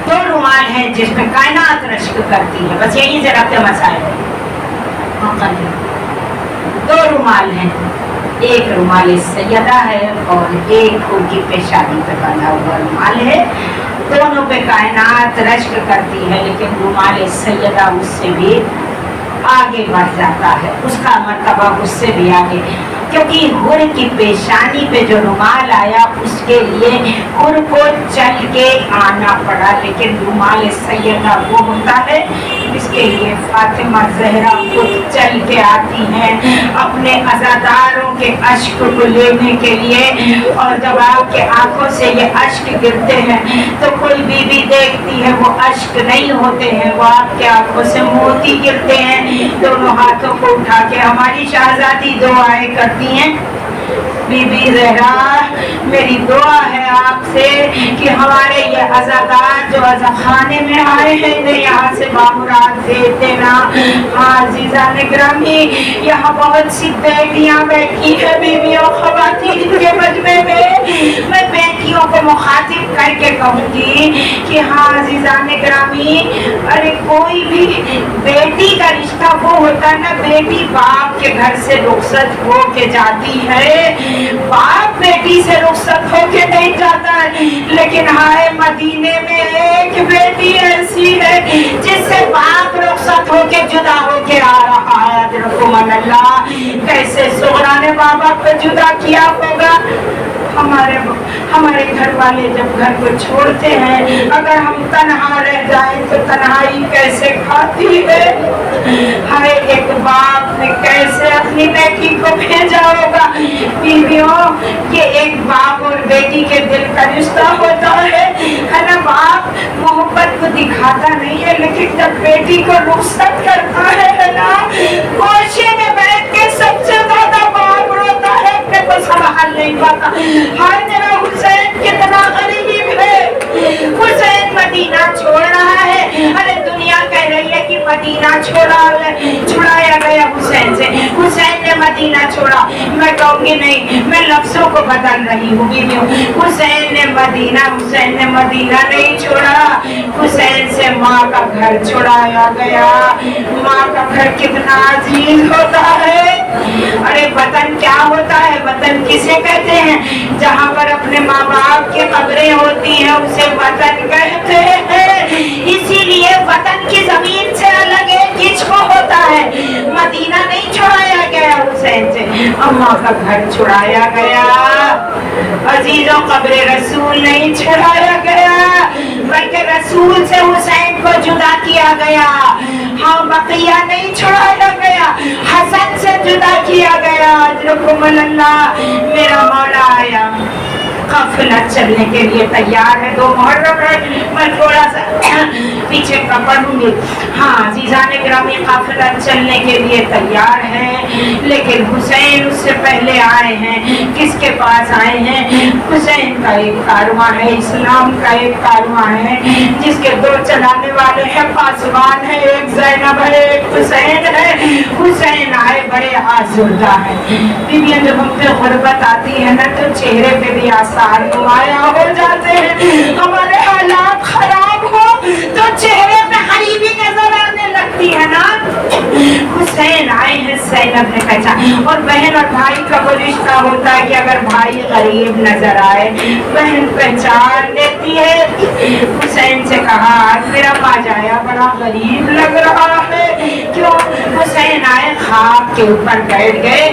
दो रुमाल है जिसमें कायनात रश्क करती है, बस यहीं से रखते मसाइल। दो रुमाल हैं, एक रुमाल सैयदा है और एक उनकी पेशानी पे बना हुआ रुमाल है। दोनों पे कायनात रश्क करती है, लेकिन रुमाल सैयदा उससे भी आगे बढ़ जाता है, उसका मर्तबा उससे भी आगे, क्योंकि हुर की पेशानी पे जो रुमाल आया उसके लिए हुर को चल के आना पड़ा, लेकिन रुमाल सैयदा वो होता है इसके लिए फातिमा ज़हरा खुद चल के आती हैं अपने अज़ादारों के अश्क को लेने के लिए। और जब आपके आंखों से ये अश्क गिरते हैं तो कोई बीवी देखती है वो अश्क नहीं होते हैं, वो आपके आंखों से मोती गिरते हैं। दोनों हाथों को उठा के हमारी शहजादी दुआएं करती हैं, बीबी ज़हरा मेरी दुआ है आपसे कि हमारे ये अज़ादार जो अज़ाखाने में आए हैं इन्हें यहाँ से बामुराद दे देना। हाँ अज़ीज़ान ग्रामी, यहाँ बहुत सी बेटियाँ बैठी हैं, बीवियों ख़वातीन के मजमे में। मैं बेटियों को मुखातिब करके कहूँगी कि हाँ अज़ीज़ान ग्रामी, अरे कोई भी बेटी का रिश्ता वो होता है ना, बेटी बाप के घर से रुखसत हो के जाती है, बाप बेटी से रुखसत होके नहीं जाता है। लेकिन हाय मदीने में एक बेटी ऐसी है जिससे बाप रुखसत होके जुदा होके आ रहा है। अल्लाह कैसे सुगरा ने माँ बाप को जुदा किया होगा। हमारे घर वाले जब घर को छोड़ते हैं, अगर हम तन्हा रह जाएं तो तन्हाई कैसे खाती है। हाय एक बाप ने कैसे अपनी बेटी को भेजा होगा। बीवियों, ये एक बाप और बेटी के दिल का रिश्ता होता है ना। बाप मोहब्बत को दिखाता नहीं है, लेकिन जब बेटी को रुखसत करता है ना, गोशे में बैठ के सबसे ज्यादा बाप रोता है, अपने को संभाल नहीं पाता। हाय मेरा हुसैन कितना गरीब है। हुसैन मदीना छोड़ रहा है, अरे दुनिया कह रही है कि मदीना छुड़ाया गया हुसैन से, हुसैन ने मदीना छोड़ा। मैं कहूँगी नहीं, मैं लफ्जों को बदल रही हूँ बीवियों। हुसैन ने मदीना नहीं छोड़ा, हुसैन से माँ का घर छुड़ाया गया। माँ का घर कितना अजीज होता है। अरे वतन क्या होता है, वतन किसे कहते हैं? जहाँ पर अपने माँ बाप की कब्रें होती हैं उसे वतन कहते हैं। इसीलिए वतन की जमीन से अलग एक किसको होता है। मदीना नहीं छुड़ाया गया हुसैन से, अम्मा का घर छुड़ाया गया। अजीजों कब्र रसूल नहीं छुड़ाया गया, बल्कि रसूल से हुसैन को जुदा किया गया। हाँ बकिया नहीं छुड़ाया गया, हसन से जुदा किया गया। मेरा मौला आया, काफिला चलने के लिए तैयार है। 2 मुहर्रम है, मैं थोड़ा सा पीछे का पढ़ूंगी। हाँ अज़ीज़ान ग्रामी, काफिला चलने के लिए तैयार है, लेकिन हुसैन उससे पहले आए हैं। किसके पास आए हैं? हुसैन का एक कारवां है, इस्लाम का एक कारवां है, जिसके 2 चलाने वाले हैं, पासवान है, एक ज़ैनब है, एक हुसैन है। हुसैन आए बड़े आज़ुर्दा है। बीवियाँ जब हम पे गुर्बत आती है ना तो चेहरे पे भी आसार नुमाया हो जाते हैं। हमारे हालात खराब हो तो चेहरे पे गरीबी नजर आने लगती है ना। हुसैन आए हैं ज़ैनब ने पहचाना। और बहन और भाई का वो रिश्ता होता है कि अगर भाई गरीब नजर आए बहन पहचान लेती है। हुसैन से कहा मेरा माजाया बड़ा गरीब लग रहा है, क्यों? हुसैन आए खाब के ऊपर बैठ गए।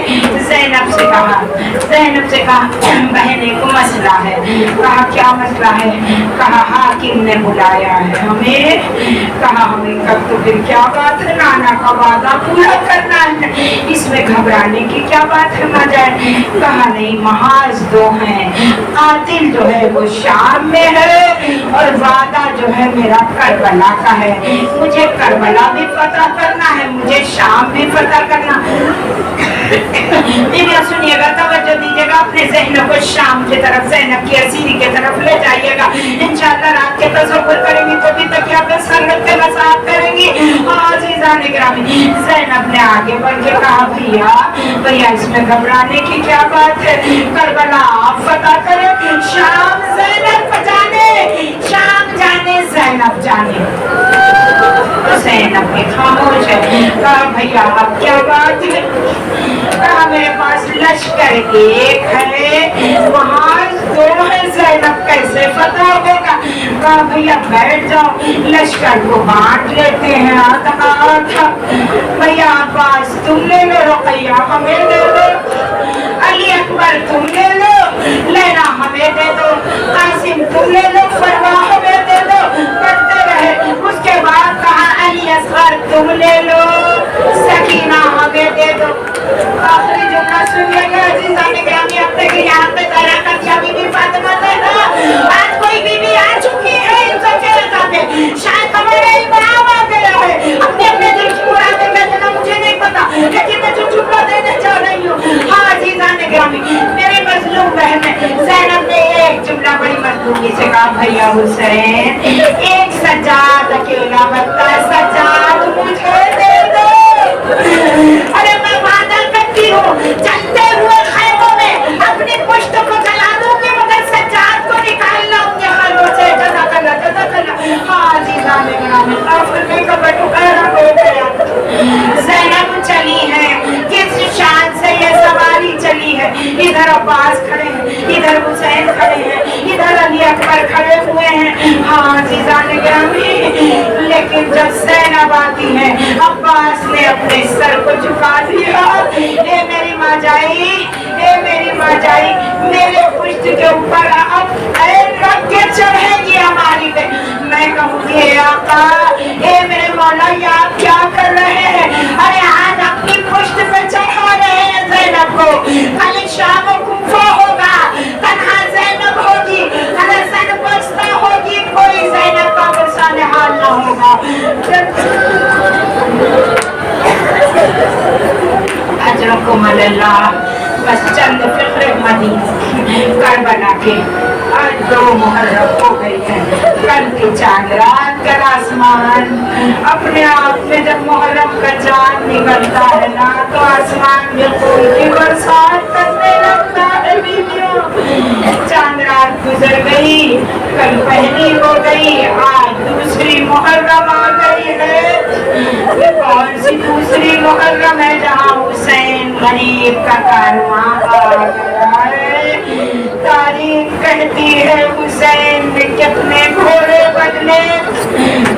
ज़ैनब से कहा बहन एक मसला है। कहा क्या मसला है? कहा हाकिम ने बुलाया है हमें। कहा हमें कब? तो फिर क्या बात है, नाना का वादा पूरा करना है, इसमें घबराने की क्या बात है? ना जाए। कहा नहीं, महाज दो हैं, कातिल जो है वो शाम में है और वादा जो है मेरा करबला का है। मुझे करबला भी पता करना है, मुझे शाम भी पता करना। सुनिएगा, तवज्जो दीजिएगा, अपने ज़हन को शाम की तरफ, ज़ैनब की असीरी की तरफ ले जाइएगा। इंशाअल्लाह रात के तसव्वुर करेंगी तो भी तकिया पे सर रख के वसात करेंगी। अज़ीज़ान गिरामी, ज़ैनब ने आगे बढ़ के कहा भैया इसमें घबराने की क्या बात है? करबला आप पता करें, शाम ज़ैनब जाने, शाम जाने ज़ैनब जाने। ज़ैनब खामोश है। कहा भैया अब क्या बात है? कहा मेरे पास लश्कर एक है, वहाँ दो है, ज़ैनब कैसे पता होगा? कहा भैया बैठ जाओ, लश्कर को बांट लेते हैं आधा आधा। भैया अब्बास तुम ले लो, रुकैया हमें दे दो, अली अकबर तुम ले लो, लैला हमें दे दो, कासिम तुम ले लो, फरवा हमें दे दो। करते रहे। उसके बाद कहा अली असगर तुम ले लो, सकीना हमें दे दो। आखिरी जुमला सुनिएगा अज़ीज़ान गिरामी, अपने के यहाँ पे दया कर दिया बीबी फातिमा ज़हरा। आज कोई बीबी आ चुकी है इन सबके सामने, शायद हमारा इमाम आ गया है, अपने अपने दिल की मुरादें कहते ना, मुझे नहीं पता, लेकिन मैं जो जुमला देने जा रही हूँ। हाँ अज़ीज़ान गिरामी, मेरे मज़लूम बहन ज़ैनब ने एक जुमला बड़ी मज़लूमी से कहा भैया हुसैन एक सज्जाद अकेला बनता है, सज्जाद मुझे दे दो। अरे मैं वादा करती हूँ चलते हुए खैमों में अपनी पुश्त को जला दूंगी, मगर सज्जाद को निकाल लाऊंगी खैमों से। हाँ अज़ीज़ान गिरामी, का बटुकारा हो गया। ज़ैनब चली है, किस शान से ये सवारी चली है। इधर अब्बास खड़े हैं, इधर हुसैन खड़े हैं, इधर अली अकबर खड़े हुए हैं। हाँ अज़ीज़ान गिरामी, लेकिन जब ज़ैनब आती है अब्बास ने अपने सर को झुका दिया। ए मेरी माँ जाई, ए मेरी माँ जाई, मेरे पुष्ट के ऊपर अब रख के चढ़ेगी हमारी पे। मैं कहूँगी आका, ए मेरे मौला आप क्या कर रहे हैं? अरे आज अपनी पुष्ट पे चढ़ा रहे हैं ज़ैनब को, कल शाम कुफा होगा, तन्हा ज़ैनब होगी, हसन बस्ता होगी, कोई ज़ैनब का मिसाल हाल न होगा। अजरकुम अल्लाह। बस चंद फिक्र मदीना करबला के आज 2 मुहर्रम हो गई है। कल की चांद रात, कल आसमान अपने आप में जब मुहर्रम का चांद निकलता है ना, तो आसमान में फूल की बरसात करने लगता है। बीवियों, चांद रात गुजर गई, कल पहली हो गई, आज दूसरी मुहर्रम आ गई है। ये कौन सी दूसरी मुहर्रम है जहाँ हुसैन गरीब का कारवां आ गया है? तारीख कहती है हुसैन ने कितने घोड़े बदले।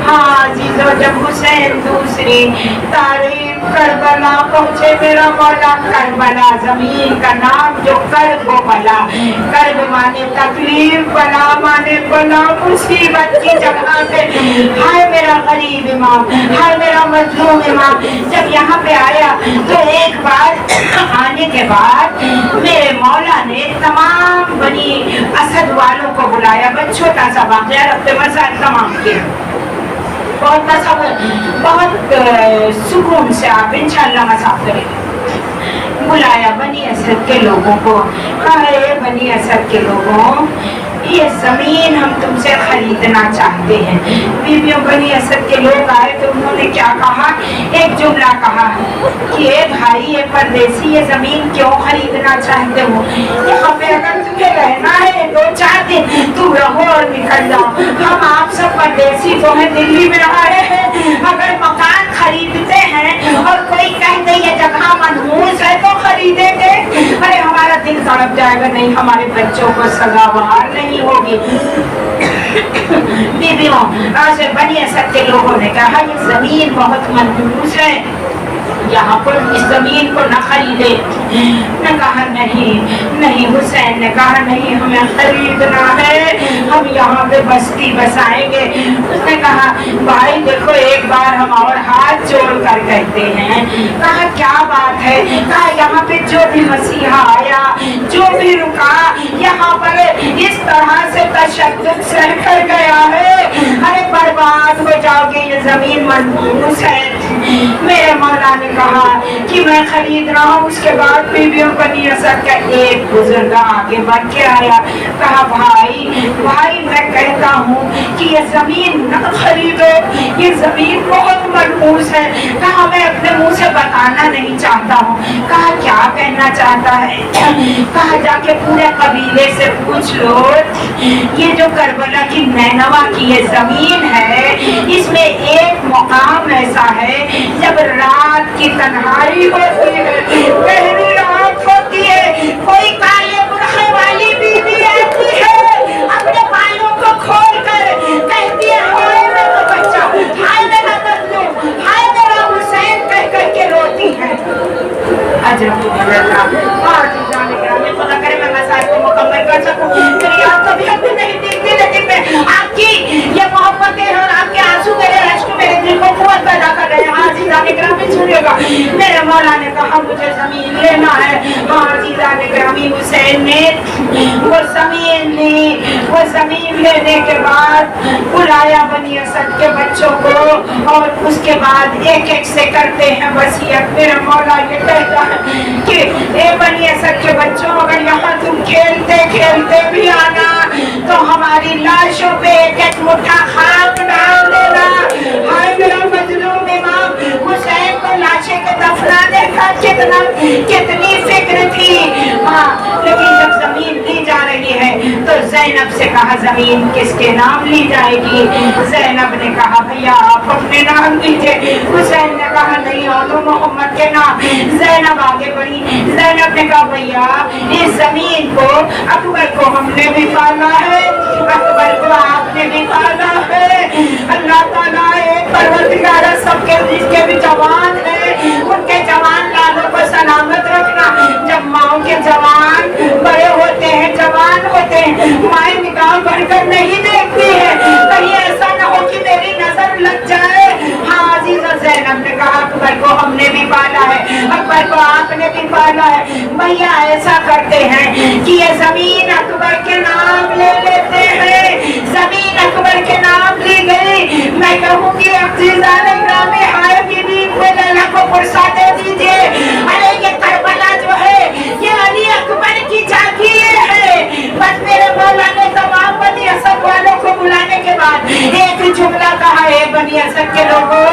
हाँ अजीजों, जब हुसैन दूसरी तारीख करबला पहुँचे, मेरा मौला करबला जमीन का नाम जो कर्ब बला, कर्ब माने तकलीफ, बला माने बला, मुसीबत की जगह पे। हाय मेरा गरीब इमाम, हाय मेरा मजलूम इमाम। जब यहाँ पे आया तो एक बार आने के बाद मेरे मौला ने तमाम बनी असद वालों को बुलाया। बस छोटा सा वाक़या रखते मसाल तमाम किया, बहुत बहुत सुकून से आप इंशाअल्लाह मसाफ करेंगे। बुलाया बनी असद के लोगों को, कहा बनी असद के लोगों, ये जमीन हम तुमसे खरीदना चाहते हैं। बीवियों बनी असद के लोग आए तो उन्होंने क्या कहा, एक जुमला कहा कि ए भाई, ये परदेसी ये जमीन क्यों खरीदना चाहते हो? यहाँ पे अगर तुम्हें रहना है 2-4 दिन तुम रहो और निकल जाओ। हम आप सब परदेसी तो हैं, दिल्ली में रह रहे हैं, अगर मकान खरीदते हैं और कोई कह दे ये जगह तड़प जाएगा, नहीं हमारे बच्चों को सगावार नहीं होगी। बीवियों आज बनी सकते लोगों ने कहा ये जमीन बहुत मनहूस है, यहाँ पर इस जमीन को न खरीदे। ने कहा नहीं नहीं, हुसैन ने कहा नहीं हमें खरीदना है, हम यहाँ पे बस्ती बसाएंगे। उसने कहा भाई देखो एक बार हम और हाथ जोड़ कर कहते हैं। कहा क्या बात है? कहा यहाँ पे जो भी मसीहा आया, जो भी रुका, यहाँ पर इस तरह से तशद्दुद सह कर गया है, अरे बर्बाद हो जाओगे, ये जमीन मनहूस है। मेरे मौला ने कहा कि मैं खरीद रहा हूँ। उसके बाद बीवियों को नियत का एक बुजुर्ग आगे बढ़ के आया, कहा भाई भाई मैं कहता हूँ कि ये जमीन न खरीदो, ये जमीन बहुत मनहूस है। कहा मैं अपने मुंह से बताना नहीं चाहता हूँ। कहा क्या कहना चाहता है? कहा जाके पूरे कबीले से पूछ लो, ये जो करबला की नैनवा की ये जमीन है, इसमें एक मुकाम ऐसा है जब रात की तन्हाई होती है, गहरी रात होती है, कोई काले बुरखे वाली बीवी आती है, अपने बालों को खोल कर कहती है हाय मेरा बच्चा, हाय मेरा बदलू, हाय मेरा हुसैन कह करके रोती है। अजब खुदा करे मैं मसाज को मुकम्मल कर सकूं। मेरी आप कभी हमको नहीं देखती, लेकिन मैं आपकी ये मोहब्बतें और आपके आंसू मेरे रश्क मेरे दिल को कुव्वत पैदा कर रहे हैं। हाँ जीजा ने ग्रामी सुनिएगा, मेरे मौला ने कहा मुझे जमीन लेना है। हाँ जीजा ने ग्रामी हुसैन ने वो जमीन ली। वो जमीन लेने के बाद बुलाया बनी असद के बच्चों को, और उसके बाद एक एक से करते हैं वसीयत। मेरा मौला ये कहता है कि ए बनी असद के बच्चों, अगर यहाँ तुम खेलते खेलते भी आना तो हमारी लाशों पे एक एक मुट्ठा खाक डाल देना। हाय मेरा मजलूम इमाम हुसैन को लाशे के दफनाने का कितनी फिक्र थी। हाँ लेकिन जब जमीन ली जा रही है तो ज़ैनब से कहा जमीन किसके नाम ली जाएगी? ज़ैनब ने कहा भैया आप अपने नाम लीजिए। हुसैन ने कहा नहीं और मोहम्मद के नाम। ज़ैनब आगे बढ़ी। ज़ैनब ने कहा भैया इस जमीन को अकबर को हमने भी पाला है, अकबर को आपने भी पाला है। अल्लाह ताला एक परवरदिगार सबके जिसके भी जवान है, उनके जवान लालों को सलामत रखना। जब माओ के जवान बड़े होते हैं, जवान होते हैं, माए निगाह बढ़कर नहीं देखती है, कहीं ऐसा न हो कि मेरी नजर लग जाए। हाँ अजीज़ा ज़ैनब ने कहा अकबर को हमने भी पाला है, अकबर को आपने भी पाला है। भैया ऐसा करते हैं कि ये जमीन अकबर के नाम ले लेते हैं। जमीन अकबर के नाम ली गई। मैं कहूँगी अजीज़ा ने ग्रामी हाय बीबी को लैला को पुरसा दे दीजिए। अरे ये करबला जो है ये अली अकबर की जागीर है। बस मेरे मौला ने तमाम बनी असद वालों को बुलाने के बाद एक जुमला कहा है, बनी असद के लोगों,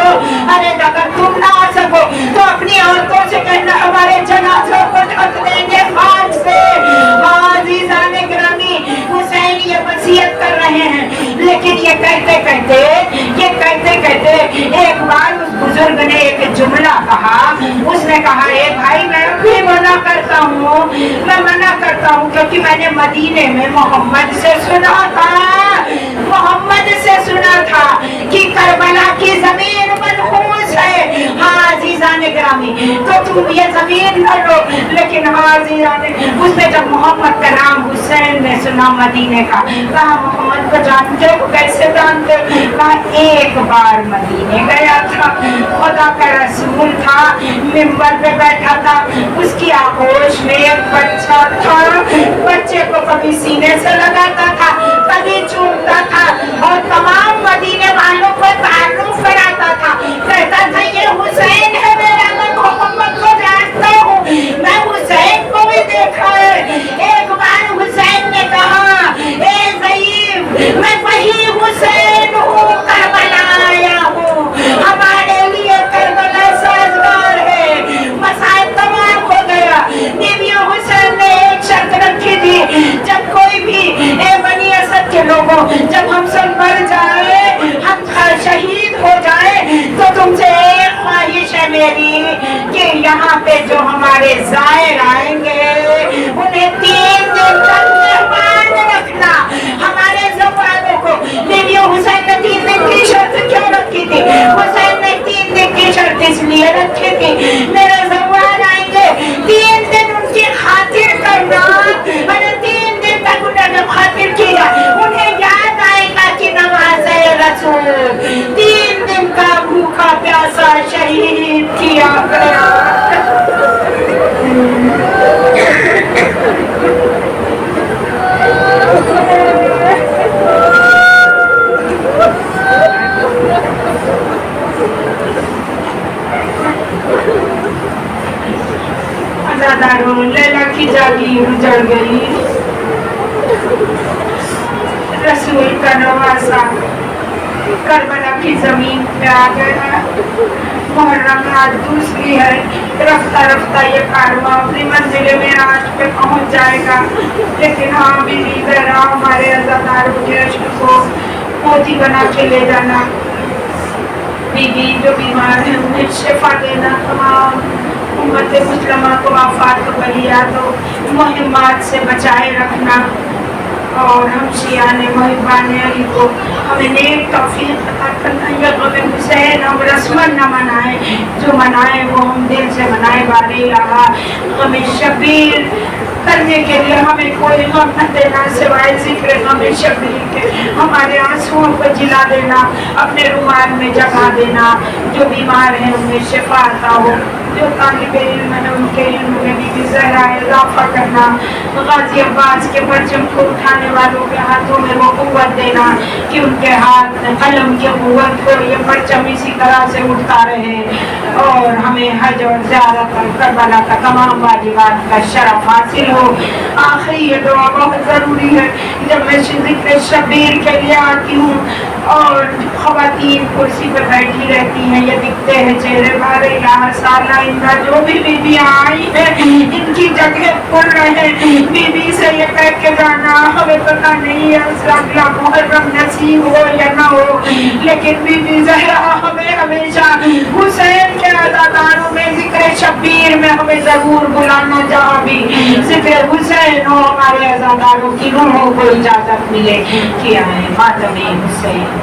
अरे अगर तुम ना आ सको तो अपनी औरतों से कहना हमारे जनाजों को ढक देंगे खाक से। हाँ अजीज़ा ने ग्रामी हुसैन ये वसीयत कर रहे हैं, लेकिन ये कहते कहते एक बार उस बुजुर्ग ने एक जुमला कहा। उसने कहा ए भाई मैं भी मना करता हूँ, मैं मना करता हूँ क्योंकि मैंने मदीने में मोहम्मद से सुना था कि करबला की जमीन मनहूस है। हाँ अजीज़ा ने ग्रामी तो तुम ये जमीन न लो। लेकिन हाँ अजीज़ा ने उसने जब मोहम्मद का नाम हुसैन ने सुना मदीने का, कहा मोहम्मद को जानते हो? कैसे जानते हो? कहा एक बार मदीने गया था, खुदा का रसूल था, मिंबर पे बैठा था, उसकी आगोश में एक बच्चा था, बच्चे को कभी सीने से लगाता था, कभी चूमता था और तमाम मदीने वालों को तारुफ कराता था। कहता था ये हुसैन है मेरा, मैं मोहम्मद को जानता हूँ, मैं हुसैन को भी देखा है। एक बार हुसैन ने कहा ए ज़ईफ मैं वही हुसैन हूँ, करबला आया हूँ, हमारे लिए करबला साजगार है। मसाइल तमाम हो गया। बीवियों हुसैन ने एक शर्त रखी थी, जब कोई भी बनी असद के लोगों जब हम सब मर जाए, हम शहीद हो जाए, तो तुमसे एक ख्वाहिश है मेरी कि यहाँ पे जो हमारे ज़ायर आएंगे उन्हें उजड़ गई। रसूल का नवासा करबला की जमीन पे आ गया। मुहर्रम रात दूसरी है, रफ्ता रफ्ता ये कारवां अपनी मंजिल में आज पे पहुंच जाएगा। लेकिन हाँ बीवी जरा हमारे अज़ादारों के अश्क को मोती बना के ले जाना। बीवी जो बीमार है उन्हें शिफा देना। तमाम उम्मत मुस्लिमा को आफात बलियातों मुहिम्मात से बचाए रखना। और हम शियाने मुहिब्बान अली को हमें नेक तौफीक अता करना। या गम हुसैन हम रस्मन न मनाए, जो मनाए वो हम दिल से मनाए। बारे इलाहा गम शबीर करने के लिए हमें कोई गम न देना सिवाय जिक्र गम शबीर के। हमारे आंसुओं को जिला देना, अपने रुमाल में जगा देना। जो बीमार है उन्हें शिफा अता हो, जो तालिब इल्म है उनके इल्म में भी ज़रा इजाफा करना। गाजी अब्बास के परचम को उठाने वालों के हाथों में वो कुव्वत देना कि उनके हाथ कलम की कुव्वत को ये परचम इसी तरह से उठता रहे। और हमें हज और ज़ियारत और करबला का तमाम वाजिबात का शरफ हासिल हो। आखिरी ये दुआ बहुत ज़रूरी है। जब मैं ज़िक्र शबीर के लिए आती हूँ और ख़वातीन कुर्सी पर बैठी रहती हैं, ये दिखते हैं चेहरे बारे इलाहा साला इनका जो भी बीबियाँ आई है इनकी जगह पुर रहे। बीबी से ये कह के जाना हमें पता नहीं है अगला मुहर्रम नसीब हो या ना हो, लेकिन बीबी ज़हरा हमें हमेशा हुसैन के अज़ादारों में ज़िक्र शबीर में हमें ज़रूर बुलाना। जहाँ भी ज़िक्र हुसैन हो हमारे अज़ादारों की रूहों को इजाज़त मिले कि आए मातमी हुसैन।